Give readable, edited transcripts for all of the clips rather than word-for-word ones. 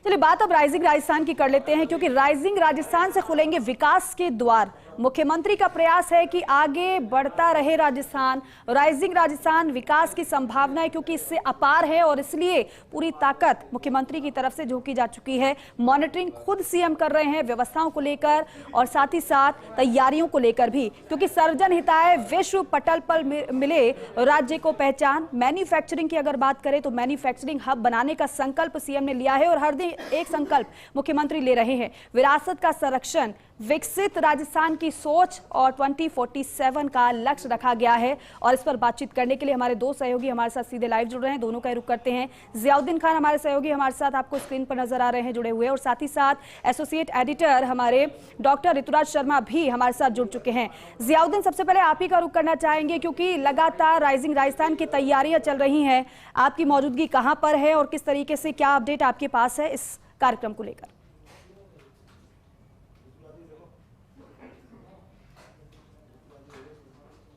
चलिए बात अब राइजिंग राजस्थान की कर लेते हैं, क्योंकि राइजिंग राजस्थान से खुलेंगे विकास के द्वार। मुख्यमंत्री का प्रयास है कि आगे बढ़ता रहे राजस्थान। राइजिंग राजस्थान विकास की संभावना है क्योंकि इससे अपार है और इसलिए पूरी ताकत मुख्यमंत्री की तरफ से झोंकी जा चुकी है। मॉनिटरिंग खुद सीएम कर रहे हैं व्यवस्थाओं को लेकर और साथ ही साथ तैयारियों को लेकर भी, क्योंकि सर्वजन हिताय विश्व पटल पर मिले राज्य को पहचान। मैन्युफैक्चरिंग की अगर बात करें तो मैन्युफैक्चरिंग हब बनाने का संकल्प सीएम ने लिया है और हर दिन एक संकल्प मुख्यमंत्री ले रहे हैं। विरासत का संरक्षण, विकसित राजस्थान की सोच और 2047 का लक्ष्य रखा गया है। और इस पर बातचीत करने के लिए हमारे दो सहयोगी हमारे साथ सीधे लाइव जुड़ रहे हैं। दोनों का रुख करते हैं। जियाउद्दीन खान हमारे सहयोगी हमारे साथ आपको स्क्रीन पर नजर आ रहे हैं जुड़े हुए, और साथ ही साथ एसोसिएट एडिटर हमारे डॉक्टर ऋतुराज शर्मा भी हमारे साथ जुड़ चुके हैं। जियाउद्दीन, सबसे पहले आप ही का रुख करना चाहेंगे, क्योंकि लगातार राइजिंग राजस्थान की तैयारियां चल रही हैं। आपकी मौजूदगी कहां पर है और किस तरीके से क्या अपडेट आपके पास है इस कार्यक्रम को लेकर?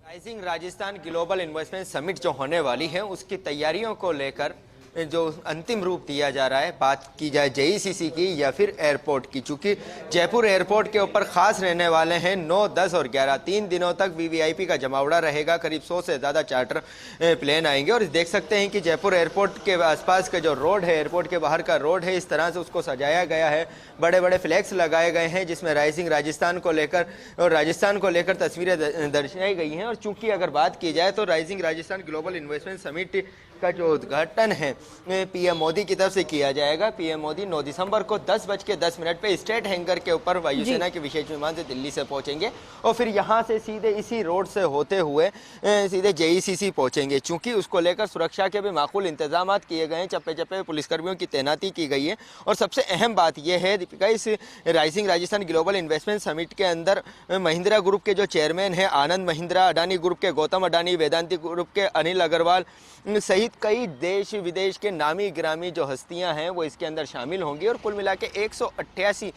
Rising Rajasthan global investment summit जो होने वाली है उसकी तैयारियों को लेकर जो अंतिम रूप दिया जा रहा है, बात की जाए जेईसीसी की या फिर एयरपोर्ट की, चूंकि जयपुर एयरपोर्ट के ऊपर खास रहने वाले हैं 9, 10 और 11 3 दिनों तक वीवीआईपी का जमावड़ा रहेगा। करीब 100 से ज़्यादा चार्टर प्लेन आएंगे और देख सकते हैं कि जयपुर एयरपोर्ट के आसपास का जो रोड है, एयरपोर्ट के बाहर का रोड है, इस तरह से उसको सजाया गया है। बड़े बड़े फ्लैग्स लगाए गए हैं जिसमें राइजिंग राजस्थान को लेकर और राजस्थान को लेकर तस्वीरें दर्शाई गई हैं। और चूंकि अगर बात की जाए तो rising Rajasthan global investment summit का जो उद्घाटन है पीएम मोदी की तरफ से किया जाएगा। पीएम मोदी 9 दिसंबर को 10:10 पे स्टेट हैंगर के ऊपर वायुसेना के विशेष विमान से दिल्ली से पहुंचेंगे और फिर यहां से सीधे इसी रोड से होते हुए सीधे जेईसीसी पहुंचेंगे। चूंकि उसको लेकर सुरक्षा के भी माकूल इंतजाम किए गए हैं, चप्पे चप्पे पुलिसकर्मियों की तैनाती की गई है। और सबसे अहम बात यह है दीपिका, इस rising Rajasthan global investment summit के अंदर महिंद्रा ग्रुप के जो चेयरमैन है आनंद महिंद्रा, अडानी ग्रुप के गौतम अडानी, वेदांती ग्रुप के अनिल अग्रवाल सहित कई देश विदेश के नामी ग्रामी जो हस्तियां हैं वो इसके अंदर शामिल होंगी। और कुल मिला के 188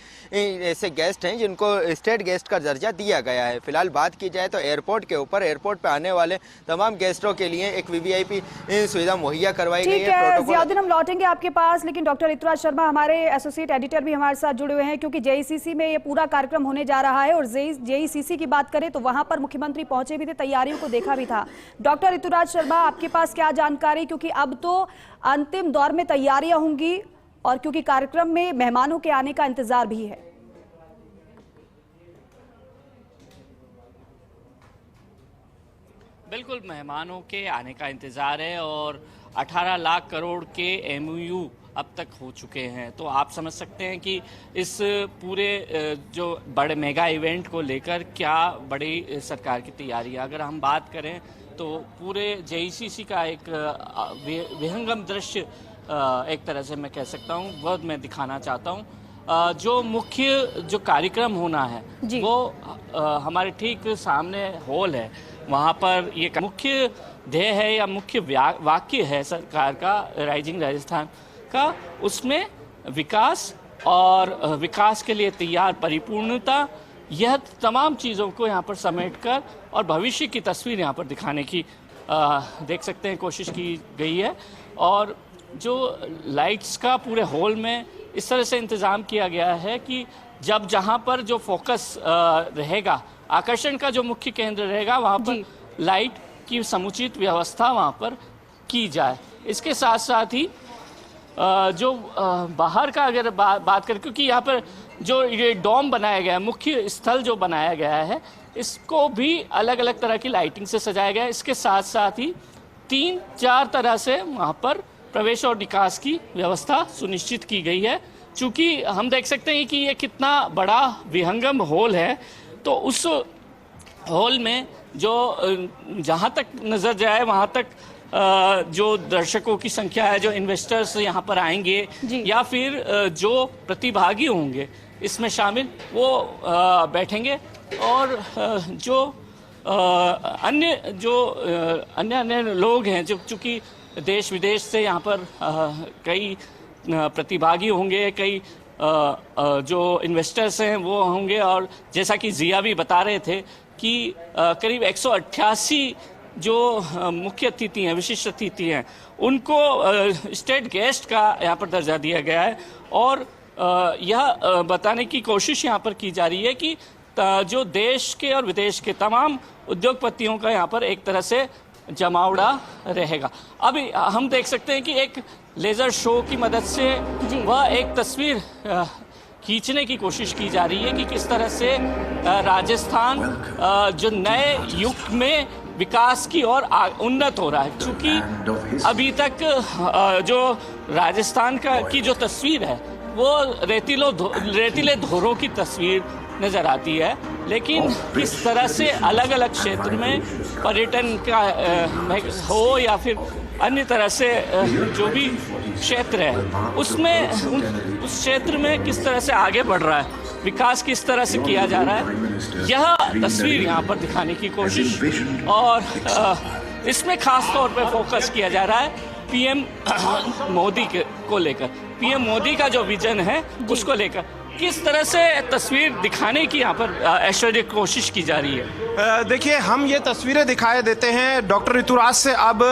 ऐसे गेस्ट हैं जिनको स्टेट गेस्ट का दर्जा दिया गया है। फिलहाल बात की जाए तो एयरपोर्ट के ऊपर एयरपोर्ट पे आने वाले तमाम गेस्टों के लिए एक वीवीआईपी सुविधा मुहैया करवाई गई है। जियाउद्दीन, हम लौटेंगे आपके पास, लेकिन डॉक्टर ऋतुराज शर्मा हमारे एसोसिएट एडिटर भी हमारे साथ जुड़े हुए हैं, क्योंकि जेईसीसी में ये पूरा कार्यक्रम होने जा रहा है। और जेईसीसी की बात करें तो वहां पर मुख्यमंत्री पहुंचे भी थे, तैयारियों को देखा भी था। डॉक्टर ऋतुराज शर्मा, आपके पास क्या जानकारी, क्योंकि अब तो अंतिम दौर में तैयारियां होंगी और क्योंकि कार्यक्रम में मेहमानों के आने का इंतजार भी है? बिल्कुल, मेहमानों के आने का इंतजार है और 18 लाख करोड़ के एमओयू अब तक हो चुके हैं। तो आप समझ सकते हैं कि इस पूरे जो बड़े मेगा इवेंट को लेकर क्या बड़ी सरकार की तैयारी है। अगर हम बात करें तो पूरे जेईसीसी का एक विहंगम दृश्य एक तरह से मैं कह सकता हूँ वो मैं दिखाना चाहता हूँ। जो मुख्य जो कार्यक्रम होना है वो हमारे ठीक सामने हॉल है, वहाँ पर ये मुख्य ध्येय है या मुख्य वाक्य है सरकार का, राइजिंग राजस्थान का। उसमें विकास और विकास के लिए तैयार परिपूर्णता, यह तमाम चीज़ों को यहाँ पर समेटकर और भविष्य की तस्वीर यहाँ पर दिखाने की देख सकते हैं कोशिश की गई है। और जो लाइट्स का पूरे हॉल में इस तरह से इंतज़ाम किया गया है कि जब जहाँ पर जो फोकस रहेगा, आकर्षण का जो मुख्य केंद्र रहेगा, वहाँ पर लाइट की समुचित व्यवस्था वहाँ पर की जाए। इसके साथ साथ ही जो बाहर का अगर बात करें, क्योंकि यहाँ पर जो ये डोम बनाया गया है, मुख्य स्थल जो बनाया गया है, इसको भी अलग अलग तरह की लाइटिंग से सजाया गया है। इसके साथ साथ ही 3-4 तरह से वहाँ पर प्रवेश और निकास की व्यवस्था सुनिश्चित की गई है। चूँकि हम देख सकते हैं कि ये कितना बड़ा विहंगम हॉल है, तो उस हॉल में जो जहाँ तक नज़र जाए वहाँ तक जो दर्शकों की संख्या है, जो इन्वेस्टर्स यहाँ पर आएंगे या फिर जो प्रतिभागी होंगे इसमें शामिल, वो बैठेंगे। और जो अन्य लोग हैं जो चूँकि देश विदेश से यहाँ पर कई प्रतिभागी होंगे, कई जो इन्वेस्टर्स हैं वो होंगे। और जैसा कि जिया भी बता रहे थे कि करीब 188 जो मुख्य अतिथि हैं, विशिष्ट अतिथि हैं, उनको स्टेट गेस्ट का यहाँ पर दर्जा दिया गया है। और यह बताने की कोशिश यहाँ पर की जा रही है कि जो देश के और विदेश के तमाम उद्योगपतियों का यहाँ पर एक तरह से जमावड़ा रहेगा। अभी हम देख सकते हैं कि एक लेज़र शो की मदद से वह एक तस्वीर खींचने की कोशिश की जा रही है कि किस तरह से राजस्थान जो नए युग में विकास की ओर उन्नत हो रहा है। क्योंकि अभी तक जो राजस्थान की जो तस्वीर है वो रेतीले धोरों की तस्वीर नज़र आती है, लेकिन किस तरह से अलग अलग क्षेत्र में पर्यटन का हो या फिर अन्य तरह से जो भी क्षेत्र है उसमें उस क्षेत्र में किस तरह से आगे बढ़ रहा है, विकास किस तरह से किया जा रहा है, यह तस्वीर यहाँ पर दिखाने की कोशिश। और इसमें खास तौर पर फोकस किया जा रहा है पीएम मोदी को लेकर, पीएम मोदी का जो विजन है उसको लेकर किस तरह से तस्वीर दिखाने की यहाँ पर ऐश्वर्य कोशिश की जा रही है। देखिए, हम ये तस्वीरें दिखाए देते हैं डॉक्टर ऋतुराज से। अब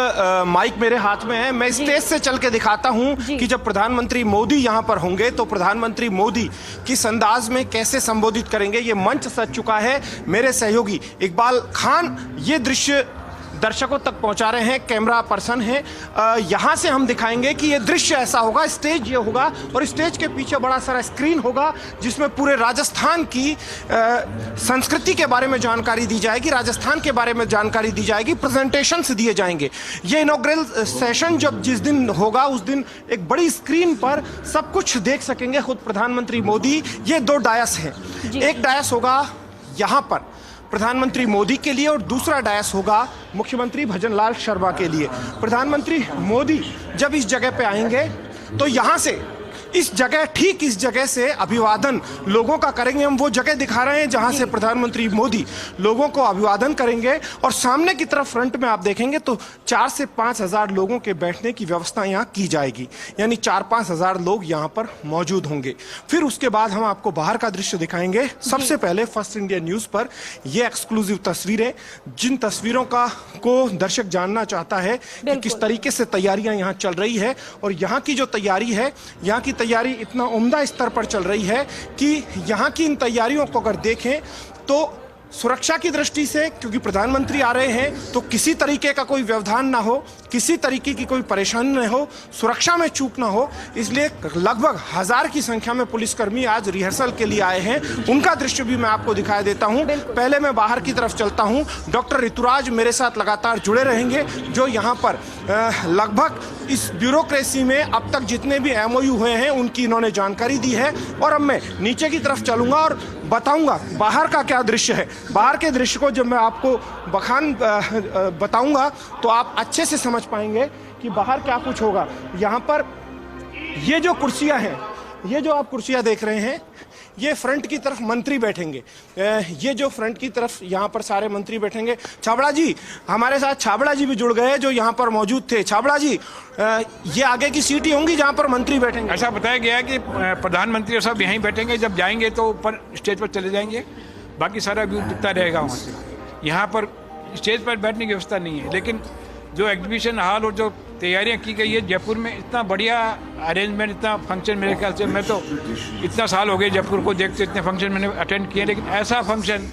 माइक मेरे हाथ में है, मैं स्टेज से चल के दिखाता हूँ कि जब प्रधानमंत्री मोदी यहाँ पर होंगे तो प्रधानमंत्री मोदी किस अंदाज में कैसे संबोधित करेंगे। ये मंच सज चुका है, मेरे सहयोगी इकबाल खान ये दृश्य दर्शकों तक पहुंचा रहे हैं, कैमरा पर्सन है। यहाँ से हम दिखाएंगे कि ये दृश्य ऐसा होगा, स्टेज ये होगा और स्टेज के पीछे बड़ा सारा स्क्रीन होगा जिसमें पूरे राजस्थान की संस्कृति के बारे में जानकारी दी जाएगी, राजस्थान के बारे में जानकारी दी जाएगी, प्रेजेंटेशंस दिए जाएंगे। ये इनॉग्रेल सेशन जब जिस दिन होगा उस दिन एक बड़ी स्क्रीन पर सब कुछ देख सकेंगे खुद प्रधानमंत्री मोदी। ये दो डायस हैं, एक डायस होगा यहाँ पर प्रधानमंत्री मोदी के लिए और दूसरा डायस होगा मुख्यमंत्री भजनलाल शर्मा के लिए। प्रधानमंत्री मोदी जब इस जगह पे आएंगे तो यहाँ से इस जगह, ठीक इस जगह से अभिवादन लोगों का करेंगे। हम वो जगह दिखा रहे हैं जहां से प्रधानमंत्री मोदी लोगों को अभिवादन करेंगे और सामने की तरफ फ्रंट में आप देखेंगे तो 4 से 5 हज़ार लोगों के बैठने की व्यवस्था यहाँ की जाएगी, यानी 4-5 हज़ार लोग यहाँ पर मौजूद होंगे। फिर उसके बाद हम आपको बाहर का दृश्य दिखाएंगे। सबसे पहले फर्स्ट इंडिया न्यूज़ पर ये एक्सक्लूसिव तस्वीरें, जिन तस्वीरों को दर्शक जानना चाहता है कि किस तरीके से तैयारियां यहाँ चल रही है। और यहाँ की जो तैयारी है, यहाँ की तैयारी इतना उम्दा स्तर पर चल रही है कि यहाँ की इन तैयारियों को अगर देखें तो सुरक्षा की दृष्टि से, क्योंकि प्रधानमंत्री आ रहे हैं तो किसी तरीके का कोई व्यवधान ना हो, किसी तरीके की कोई परेशानी न हो, सुरक्षा में चूक ना हो, इसलिए लगभग 1000 की संख्या में पुलिसकर्मी आज रिहर्सल के लिए आए हैं। उनका दृश्य भी मैं आपको दिखाई देता हूं। पहले मैं बाहर की तरफ चलता हूं। डॉक्टर ऋतुराज मेरे साथ लगातार जुड़े रहेंगे, जो यहाँ पर लगभग इस ब्यूरोक्रेसी में अब तक जितने भी MOU हुए हैं उनकी इन्होंने जानकारी दी है। और अब मैं नीचे की तरफ चलूंगा और बताऊंगा बाहर का क्या दृश्य है। बाहर के दृश्य को जब मैं आपको बताऊंगा तो आप अच्छे से समझ पाएंगे कि बाहर क्या कुछ होगा। यहाँ पर ये जो कुर्सियां हैं, ये जो आप कुर्सियां देख रहे हैं, ये फ्रंट की तरफ मंत्री बैठेंगे। ये जो फ्रंट की तरफ यहाँ पर सारे मंत्री बैठेंगे। छाबड़ा जी हमारे साथ, छाबड़ा जी भी जुड़ गए जो यहाँ पर मौजूद थे। छाबड़ा जी, ये आगे की सीट ही होंगी जहाँ पर मंत्री बैठेंगे? ऐसा बताया गया है कि प्रधानमंत्री सब यहीं बैठेंगे, जब जाएंगे तो ऊपर स्टेज पर चले जाएंगे, बाकी सारा व्यू दिखता रहेगा वहाँ से। यहाँ पर स्टेज पर बैठने की व्यवस्था नहीं है, लेकिन जो एग्जीबिशन हॉल और जो तैयारियां की गई है जयपुर में, इतना बढ़िया अरेंजमेंट, इतना फंक्शन, मेरे ख्याल से मैं तो इतना साल हो गए जयपुर को देखते, इतने फंक्शन मैंने अटेंड किए, लेकिन ऐसा फंक्शन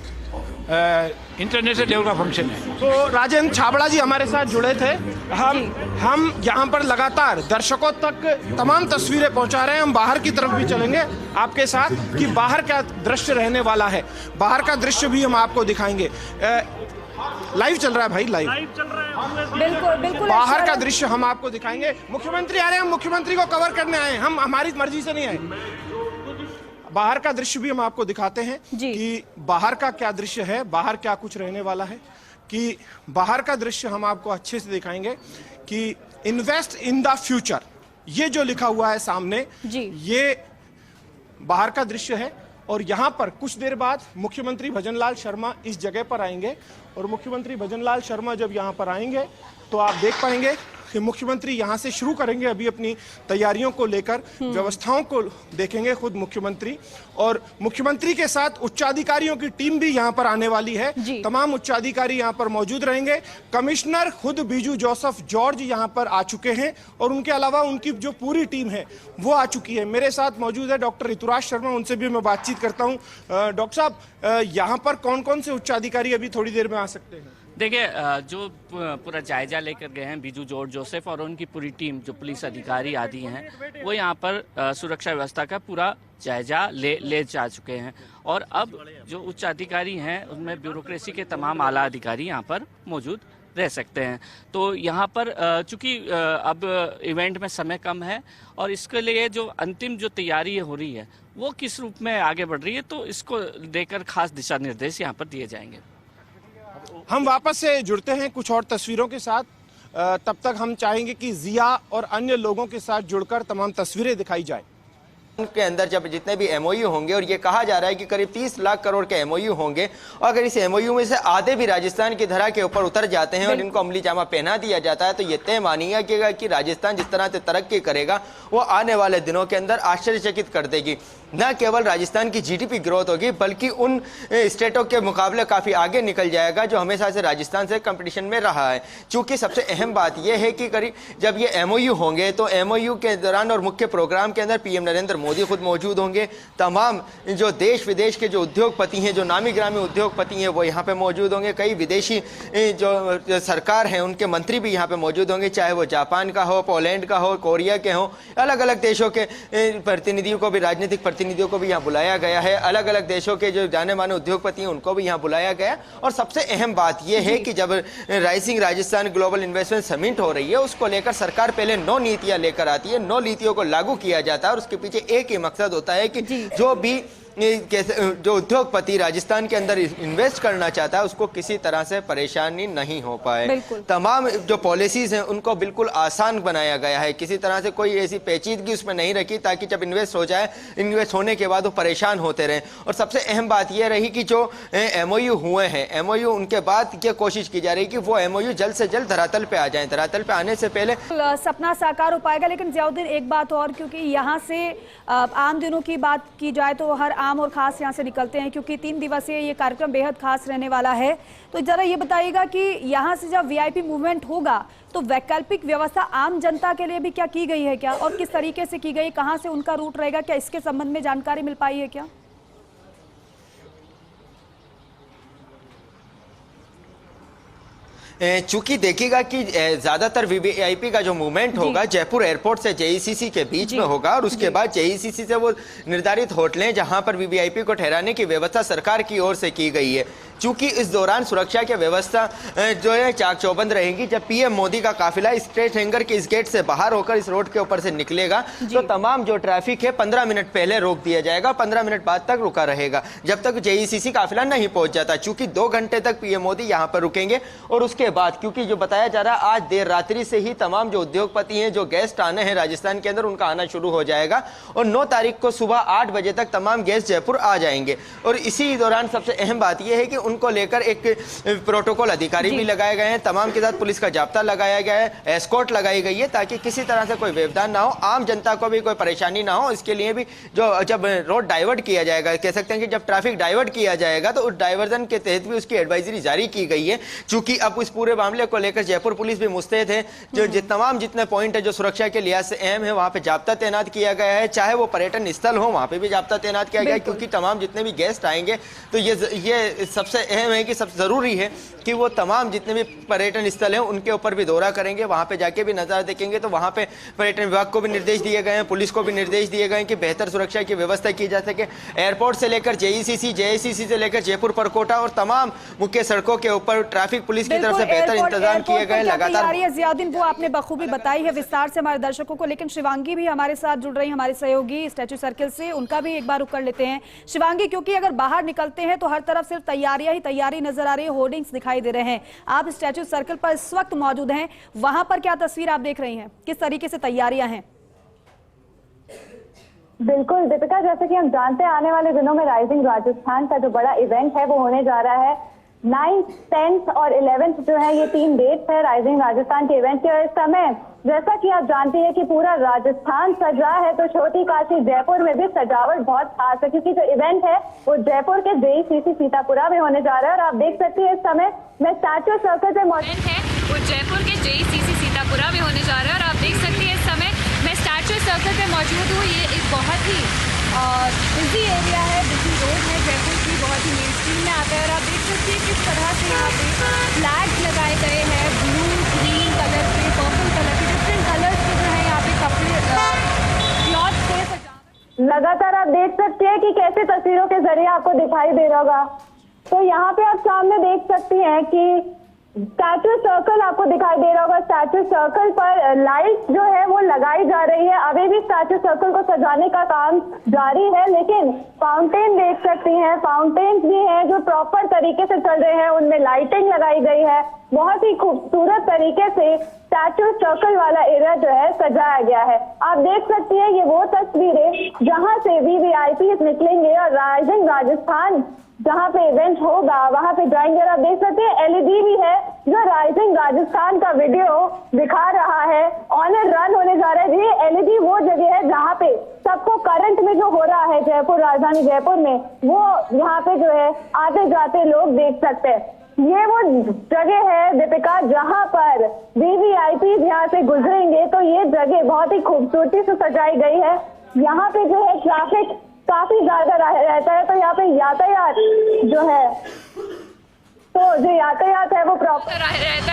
इंटरनेशनल लेवल का फंक्शन है। तो राजेंद्र छाबड़ा जी हमारे साथ जुड़े थे। हम यहाँ पर लगातार दर्शकों तक तमाम तस्वीरें पहुँचा रहे हैं। हम बाहर की तरफ भी चलेंगे आपके साथ कि बाहर क्या दृश्य रहने वाला है। बाहर का दृश्य भी हम आपको दिखाएंगे। लाइव चल रहा है भाई, लाइव चल रहा है। बिल्कुल बिल्कुल। बाहर का दृश्य हम आपको दिखाएंगे। मुख्यमंत्री आ रहे हैं, हम मुख्यमंत्री को कवर करने आए हैं, हम हमारी मर्जी से नहीं आए। बाहर का दृश्य भी हम आपको दिखाते हैं कि बाहर का क्या दृश्य है, बाहर क्या कुछ रहने वाला है। कि बाहर का दृश्य हम आपको अच्छे से दिखाएंगे कि इन्वेस्ट इन द फ्यूचर, ये जो लिखा हुआ है सामने, ये बाहर का दृश्य है। और यहाँ पर कुछ देर बाद मुख्यमंत्री भजनलाल शर्मा इस जगह पर आएंगे। और मुख्यमंत्री भजनलाल शर्मा जब यहाँ पर आएंगे तो आप देख पाएंगे मुख्यमंत्री यहाँ से शुरू करेंगे अभी अपनी तैयारियों को लेकर, व्यवस्थाओं को देखेंगे खुद मुख्यमंत्री, और मुख्यमंत्री के साथ उच्चाधिकारियों की टीम भी यहाँ पर आने वाली है। तमाम उच्चाधिकारी यहाँ पर मौजूद रहेंगे। कमिश्नर खुद बीजू जोसेफ जॉर्ज यहाँ पर आ चुके हैं और उनके अलावा उनकी जो पूरी टीम है वो आ चुकी है। मेरे साथ मौजूद है डॉक्टर ऋतुराज शर्मा, उनसे भी मैं बातचीत करता हूँ। डॉक्टर साहब, यहाँ पर कौन कौन से उच्चाधिकारी अभी थोड़ी देर में आ सकते हैं? देखिए, जो पूरा जायजा लेकर गए हैं बीजू जॉर्ज जोसेफ और उनकी पूरी टीम, जो पुलिस अधिकारी आदि हैं, वो यहाँ पर सुरक्षा व्यवस्था का पूरा जायजा ले जा चुके हैं। और अब जो उच्च अधिकारी हैं उनमें ब्यूरोक्रेसी के तमाम आला अधिकारी यहाँ पर मौजूद रह सकते हैं। तो यहाँ पर चूंकि अब इवेंट में समय कम है और इसके लिए जो अंतिम जो तैयारी हो रही है वो किस रूप में आगे बढ़ रही है, तो इसको लेकर खास दिशा निर्देश यहाँ पर दिए जाएंगे। हम वापस से जुड़ते हैं कुछ और तस्वीरों के साथ। तब तक हम चाहेंगे कि जिया और अन्य लोगों के साथ जुड़कर तमाम तस्वीरें दिखाई जाए। के अंदर जब जितने भी एमओयू होंगे, और ये कहा जा रहा है कि करीब 30 लाख करोड़ के एमओयू होंगे, और अगर इस एमओयू में से आधे भी राजस्थान की धरा के ऊपर उतर जाते हैं और इनको अमली जामा पहना दिया जाता है, तो ये तय मानिएगा कि राजस्थान जिस तरह से तरक्की करेगा वो आने वाले दिनों के अंदर आश्चर्यचकित कर देगी। न केवल राजस्थान की जीडीपी ग्रोथ होगी बल्कि उन स्टेटों के मुकाबले काफ़ी आगे निकल जाएगा जो हमेशा से राजस्थान से कंपटीशन में रहा है। चूंकि सबसे अहम बात यह है कि करीब जब ये एमओयू होंगे तो एमओयू के दौरान और मुख्य प्रोग्राम के अंदर पीएम नरेंद्र मोदी खुद मौजूद होंगे। तमाम जो देश विदेश के जो उद्योगपति हैं, जो नामी ग्रामी उद्योगपति हैं, वो यहाँ पे मौजूद होंगे। कई विदेशी जो सरकार हैं उनके मंत्री भी यहाँ पे मौजूद होंगे, चाहे वो जापान का हो, पोलैंड का हो, कोरिया के हो, अलग अलग देशों के प्रतिनिधियों को भी, राजनीतिक प्रतिनिधियों को भी यहाँ बुलाया गया है। अलग अलग देशों के जो जाने माने उद्योगपति हैं उनको भी यहाँ बुलाया गया। और सबसे अहम बात यह है कि जब rising Rajasthan global investment summit हो रही है उसको लेकर सरकार पहले 9 नीतियां लेकर आती है, 9 नीतियों को लागू किया जाता है और उसके पीछे एक ही मकसद होता है कि जो भी जो उद्योगपति राजस्थान के अंदर इन्वेस्ट करना चाहता है उसको किसी तरह से परेशानी नहीं हो पाए। तमाम जो पॉलिसीज हैं उनको बिल्कुल आसान बनाया गया है, किसी तरह से कोई ऐसी पेचीदगी उसमें नहीं रखी ताकि जब इन्वेस्ट हो जाए, इन्वेस्ट होने के बाद वो परेशान होते रहें। और सबसे अहम बात यह रही कि जो एमओयू हुए हैं, एमओयू उनके बाद ये कोशिश की जा रही है कि वो एमओयू जल्द से जल्द धरातल पे आ जाए। धरातल पे आने से पहले सपना साकार हो पाएगा। लेकिन जियाउद्दीन, एक बात और, क्योंकि यहाँ से आम दिनों की बात की जाए तो हर आम और खास यहाँ से निकलते हैं, क्योंकि 3 दिवसीय ये कार्यक्रम बेहद खास रहने वाला है। तो जरा ये बताइएगा कि यहाँ से जब वीआईपी मूवमेंट होगा तो वैकल्पिक व्यवस्था आम जनता के लिए भी क्या की गई है क्या, और किस तरीके से की गई, कहाँ से उनका रूट रहेगा, क्या इसके संबंध में जानकारी मिल पाई है क्या? चूंकि देखिएगा कि ज्यादातर वीवीआईपी का जो मूवमेंट होगा जयपुर एयरपोर्ट से जेईसीसी के बीच में होगा, और उसके बाद जेईसीसी से वो निर्धारित होटलें जहां पर वीवीआईपी को ठहराने की व्यवस्था सरकार की ओर से की गई है। चूंकि इस दौरान सुरक्षा की व्यवस्था जो है चाक चौबंद रहेगी। जब पीएम मोदी का काफिला स्टेट हैंगर के इस गेट से बाहर होकर इस रोड के ऊपर से निकलेगा तो तमाम जो ट्रैफिक है 15 मिनट पहले रोक दिया जाएगा, 15 मिनट बाद तक रुका रहेगा जब तक जेईसीसी काफिला नहीं पहुंच जाता। चूंकि 2 घंटे तक पीएम मोदी यहां पर रुकेंगे और उसके बाद, क्योंकि जो बताया जा रहा है आज देर रात्रि से ही तमाम जो उद्योगपति हैं, जो गेस्ट आने हैं राजस्थान के अंदर, उनका आना शुरू हो जाएगा और 9 तारीख को सुबह 8 बजे तक तमाम गेस्ट जयपुर आ जाएंगे। और इसी दौरान सबसे अहम बात यह है कि उनको लेकर एक प्रोटोकॉल अधिकारी भी लगाए गए हैं, तमाम के साथ पुलिस का जाब्ता लगाया गया है, एस्कॉर्ट लगाई गई है ताकि किसी तरह से कोई व्यवधान ना हो, आम जनता को भी कोई परेशानी ना हो। इसके लिए भी जो जब रोड डाइवर्ट किया जाएगा, कह सकते हैं कि जब ट्रैफिक डाइवर्ट किया जाएगा तो उस डाइवर्जन के तहत भी उसकी एडवाइजरी जारी की गई है। चूंकि अब इस पूरे मामले को लेकर जयपुर पुलिस भी मुस्तैद है, जो तमाम जितने पॉइंट है जो सुरक्षा के लिहाज से अहम है वहां पे जाब्ता तैनात किया गया है, चाहे वो पर्यटन स्थल हो वहां पे भी जाब्ता तैनात किया गया है, क्योंकि तमाम जितने भी गेस्ट आएंगे तो ये सबसे अहम है कि सब जरूरी है कि वो तमाम जितने भी पर्यटन स्थल हैं उनके ऊपर भी दौरा करेंगे, वहां पे जाके भी नजर देखेंगे। तो वहां पे पर्यटन विभाग को भी निर्देश दिए गए हैं, पुलिस को भी निर्देश दिए गए हैं कि बेहतर सुरक्षा की व्यवस्था की जा सके। एयरपोर्ट से लेकर जेईसीसी से लेकर जयपुर परकोटा और तमाम मुख्य सड़कों के ऊपर ट्रैफिक पुलिस की तरफ से बेहतर इंतजाम किए गए लगातार। जियाउद्दीन, वो आपने बखूबी बताई है विस्तार से हमारे दर्शकों को, लेकिन शिवांगी भी हमारे साथ जुड़ रही, हमारे सहयोगी स्टैच्यू सर्किल से, उनका भी एक बार रुक कर लेते हैं। शिवांगी, क्योंकि अगर बाहर निकलते हैं तो हर तरफ सिर्फ तैयारियां ही तैयारी नजर आ रही है, होर्डिंग्स दिखाई दे रहे हैं। आप स्टैच्यू सर्किल पर इस वक्त मौजूद हैं, वहां पर क्या तस्वीर आप देख रही हैं, किस तरीके से तैयारियां हैं? बिल्कुल दीपिका, जैसे कि हम जानते हैं आने वाले दिनों में राइजिंग राजस्थान का जो बड़ा इवेंट है वो होने जा रहा है। 9th, 10th और 11th जो है ये 3 डेट्स है राइजिंग राजस्थान के इवेंट के। इस समय जैसा कि आप जानते हैं कि पूरा राजस्थान सजा है, तो छोटी काशी जयपुर में भी सजावट बहुत खास है, क्योंकि जो इवेंट है वो जयपुर के जेईसीसी सीतापुरा में होने जा रहा है। और आप देख सकती हैं इस समय मैं स्टैच्यू सर्कल पे मौजूद है वो जयपुर के जेईसीसी सीतापुरा में होने जा रहा है। और आप देख सकती हैं इस समय मैं स्टैच्यू सर्कल पे मौजूद हूँ। ये एक बहुत ही बिजी एरिया है, बिजी रोड है जयपुर की, बहुत ही मेन स्ट्रीम में आता है। और आप देख सकते हैं किस तरह से यहाँ पे फ्लैग्स लगाए गए हैं, ब्लू ग्रीन कलर के, पर्पल कलर के, डिफरेंट कलर्स के जो है यहाँ पे कपड़े क्लॉथ से सजावट। लगातार आप देख सकते हैं कि कैसे तस्वीरों के जरिए आपको दिखाई दे रहा होगा। तो यहाँ पे आप सामने देख सकती हैं कि स्टैच्यू सर्कल आपको दिखाई दे रहा होगा। स्टैच्यू सर्कल पर लाइट जो है वो लगाई जा रही है। अभी भी स्टैच्यू सर्कल को सजाने का काम जारी है, लेकिन फाउंटेन देख सकती हैं, फाउंटेन्स भी हैं जो प्रॉपर तरीके से चल रहे हैं, उनमें लाइटिंग लगाई गई है। बहुत ही खूबसूरत तरीके से स्टैच्यू सर्कल वाला एरिया जो है सजाया गया है। आप देख सकती हैं ये वो तस्वीरें जहां से वीवीआईपी निकलेंगे और राइजिंग राजस्थान जहां पे इवेंट होगा वहां पे जाएंगे। और आप देख सकते हैं एलईडी भी है जो राइजिंग राजस्थान का वीडियो दिखा रहा है, ऑन एंड रन होने जा रहा है। ये एलईडी वो जगह है जहां पे सबको करंट में जो हो रहा है जयपुर, राजधानी जयपुर में, वो यहाँ पे जो है आते जाते लोग देख सकते हैं। ये वो जगह है दीपिका जहां पर वीवीआईपी यहाँ से गुजरेंगे, तो ये जगह बहुत ही खूबसूरती से सजाई गई है। यहाँ पे जो है ट्रैफिक काफी ज्यादा रहता है, तो यहाँ पे यातायात जो है, तो जो यातायात है वो प्रॉपर रहता